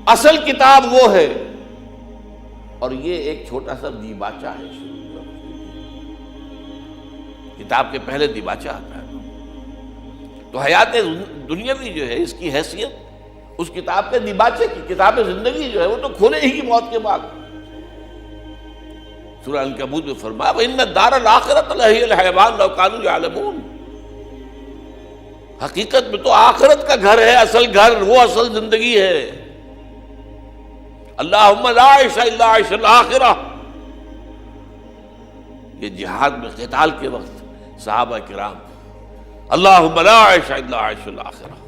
اصل کتاب وہ ہے، اور یہ ایک چھوٹا سا دیباچہ ہے. کتاب کے پہلے دیباچہ آتا ہے. تو حیات دنیاوی جو ہے اس کی حیثیت اس کتاب کے دیباچے کی. کتاب زندگی جو ہے وہ تو کھولے ہی کی موت کے بعد. سورہ عنکبوت میں فرمایا وَإِنَّ الدَّارَ الْآخِرَةَ لَهِيَ الْحَيَوَانُ لَوْ كَانُوا يَعْلَمُونَ. حقیقت میں تو آخرت کا گھر ہے، اصل گھر، وہ اصل زندگی ہے. اللہم لا عیش الا عیش الآخرہ. یہ جہاد میں قتال کے وقت صحابہ کرام اللہم لا عیش الا عیش الآخرہ،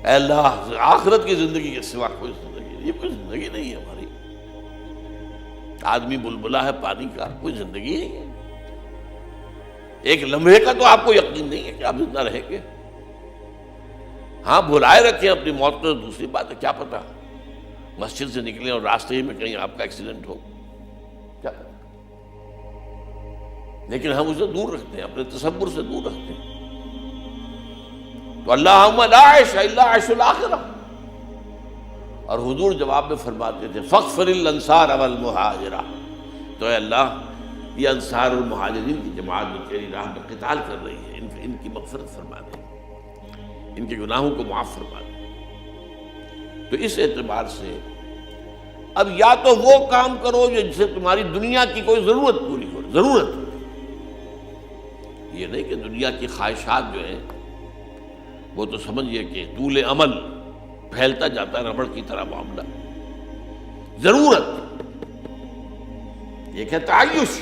اے اللہ آخرت کی زندگی کے سوا کوئی زندگی نہیں. یہ کوئی زندگی نہیں ہے ہماری. آدمی بلبلا ہے پانی کا، کوئی زندگی نہیں ہے. ایک لمحے کا تو آپ کو یقین نہیں ہے کہ آپ زندہ رہیں گے. ہاں بھلائے رکھیں اپنی موت کو، دوسری بات ہے. کیا پتا مسجد سے نکلیں اور راستے ہی میں کہیں آپ کا ایکسیڈنٹ ہو، کیا پتا. لیکن ہم اسے دور رکھتے ہیں، اپنے تصور سے دور رکھتے ہیں. تو اللہم لا عیش الا عیش الآخرہ. اور حضور جواب میں فرماتے تھے فاغفر الانصار والمہاجرہ. تو اے اللہ یہ انصار اور مہاجرین کی جماعت جو تیری راہ میں قتال کر رہی ہے ان کی مغفرت فرما دے، ان کے گناہوں کو معاف فرما دے. تو اس اعتبار سے اب یا تو وہ کام کرو جس سے تمہاری دنیا کی کوئی ضرورت پوری ہو. ضرورت یہ نہیں کہ دنیا کی خواہشات جو ہیں وہ تو سمجھئے کہ طول عمل پھیلتا جاتا ہے ربڑ کی طرح معاملہ. ضرورت ایک ہے تعیش،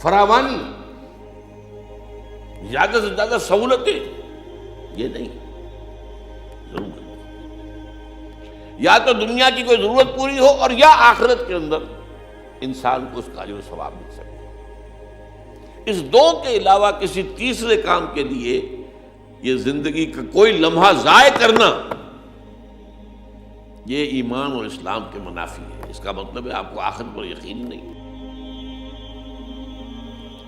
فراوانی، زیادہ سے زیادہ سہولتیں. یہ نہیں ضرورت. یا تو دنیا کی کوئی ضرورت پوری ہو اور یا آخرت کے اندر انسان کو اس کا اجر و ثواب مل سکے. اس دو کے علاوہ کسی تیسرے کام کے لیے یہ زندگی کا کوئی لمحہ ضائع کرنا یہ ایمان اور اسلام کے منافی ہے. اس کا مطلب ہے آپ کو آخرت پر یقین نہیں.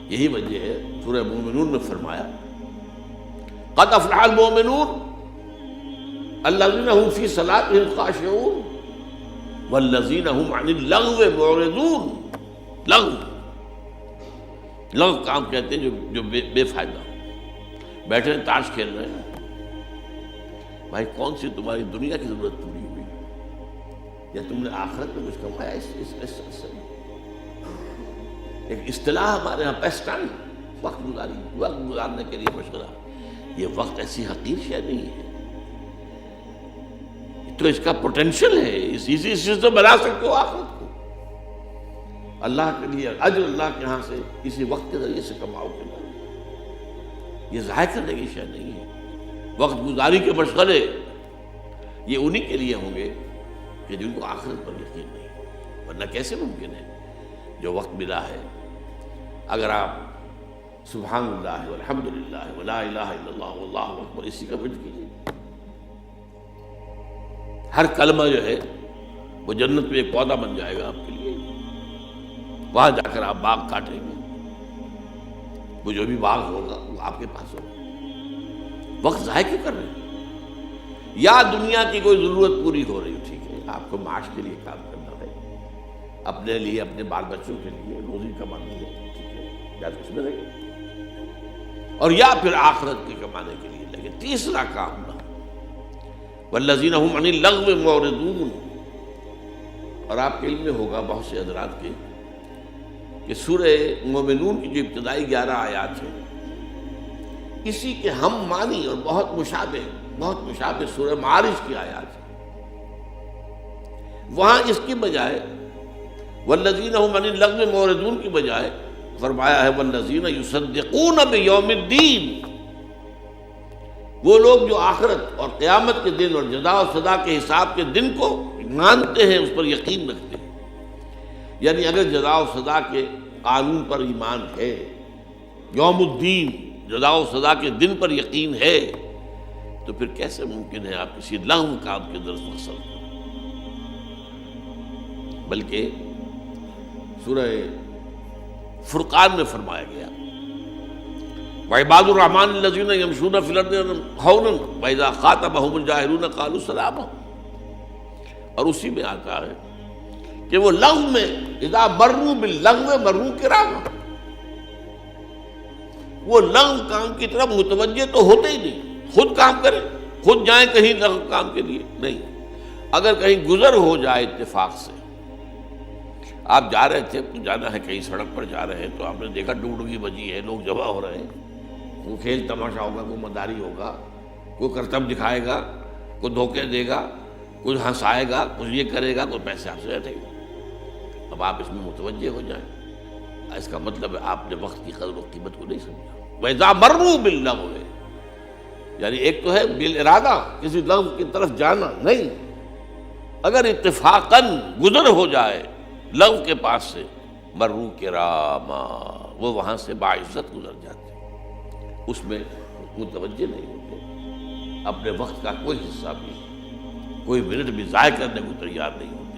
یہی وجہ ہے سورہ مومنون میں فرمایا قد افلح المؤمنون الذین هم فی صلاتهم خاشعون والذین هم عن اللغو معرضون. لغو کام کہتے ہیں جو بے فائدہ. بیٹھے ہیں تاش کھیل رہے ہیں. بھائی کون سی تمہاری دنیا کی ضرورت پوری ہوئی یا تم نے آخرت میں کچھ کمایا؟ اس سے ایک اصطلاح ہمارے یہاں پیس ٹائم، وقت گزارنے کے لیے مشغلہ. یہ وقت ایسی حقیر شے نہیں ہے. تو اس کا پوٹینشل ہے. اسی سے بنا سکتے ہو آخرت کو. اللہ کے لیے اجر اللہ کے ہاں سے اسی وقت کے ذریعے سے کماؤ گے. یہ ضائع کرنے کی شے نہیں ہے. وقت گزاری کے مشغلے یہ انہی کے لیے ہوں گے کہ جن کو آخرت پر یقین نہیں. ورنہ کیسے ممکن ہے جو وقت ملا ہے اگر آپ سبحان اللہ والحمدللہ ولا الہ الا اللہ واللہ اکبر اسی کا ورد کیجیے. ہر کلمہ جو ہے وہ جنت میں ایک پودا بن جائے گا آپ کے لیے. وہاں جا کر آپ باغ کاٹیں گے. وہ جو بھی باغ ہوگا وہ آپ کے پاس ہوگا. وقت ضائع کیوں کر رہے ہیں؟ یا دنیا کی کوئی ضرورت پوری ہو رہی ہے، ٹھیک ہے آپ کو معاش کے لیے کام کرنا ہے، اپنے لیے اپنے بال بچوں کے لیے روزی کمانی ہے، ٹھیک ہے یا تو اس میں لگے، اور یا پھر آخرت کے کمانے کے لیے لگے. تیسرا کام نہ والذین هم عن اللغو معرضون. اور آپ کے علم میں ہوگا بہت سے حضرات کے کہ سورہ مومنون کی جو ابتدائی 11 آیات ہیں اسی کے ہم معنی اور بہت مشابہ سورہ معارج کی آیات ہیں. وہاں اس کی بجائے والذین هم عن اللغو معرضون کی بجائے فرمایا ہے والذین یصدقون بیوم الدین. وہ لوگ جو آخرت اور قیامت کے دن اور جزا و سزا کے حساب کے دن کو مانتے ہیں، اس پر یقین رکھتے ہیں. یعنی اگر جزا و سزا کے قانون پر ایمان ہے، یوم الدین جزا و سزا کے دن پر یقین ہے، تو پھر کیسے ممکن ہے آپ کسی لغو کام کے درس مقصد کریں؟ بلکہ سورہ فرقان میں فرمایا گیا وعباد الرحمن الذین یمشون فی الارض ہونا واذا خاطبهم الجاہلون قالوا سلاما. اور اسی میں آتا ہے کہ وہ لغو میں اذا مروا باللغو مروا کراما، وہ لغو کام کی طرف متوجہ تو ہوتے ہی نہیں، خود کام کریں، خود جائیں کہیں لغو کام کے لیے نہیں. اگر کہیں گزر ہو جائے اتفاق سے، آپ جا رہے تھے، جانا ہے کہیں سڑک پر جا رہے ہیں تو آپ نے دیکھا ڈگڈگی بجی ہے، لوگ جمع ہو رہے ہیں، کوئی کھیل تماشا ہوگا، کوئی مداری ہوگا، کوئی کرتب دکھائے گا، کوئی دھوکے دے گا، کوئی ہنسائے گا، کچھ یہ کرے گا، کوئی پیسے آپ سے رہتے گا. اب آپ اس میں متوجہ ہو جائیں، اس کا مطلب ہے آپ نے وقت کی قدر و قیمت کو نہیں سمجھا. وَإِذَا مَرُّوا بِاللَّغْوِ، یعنی ایک تو ہے بالارادہ کسی لغو کی طرف جانا نہیں، اگر اتفاقاً گزر ہو جائے لغو کے پاس سے مروا کراما، وہ وہاں سے باعزت گزر جاتے، اس میں متوجہ نہیں ہوتے، اپنے وقت کا کوئی حصہ بھی، کوئی منٹ بھی ضائع کرنے کو تیار نہیں ہوتے.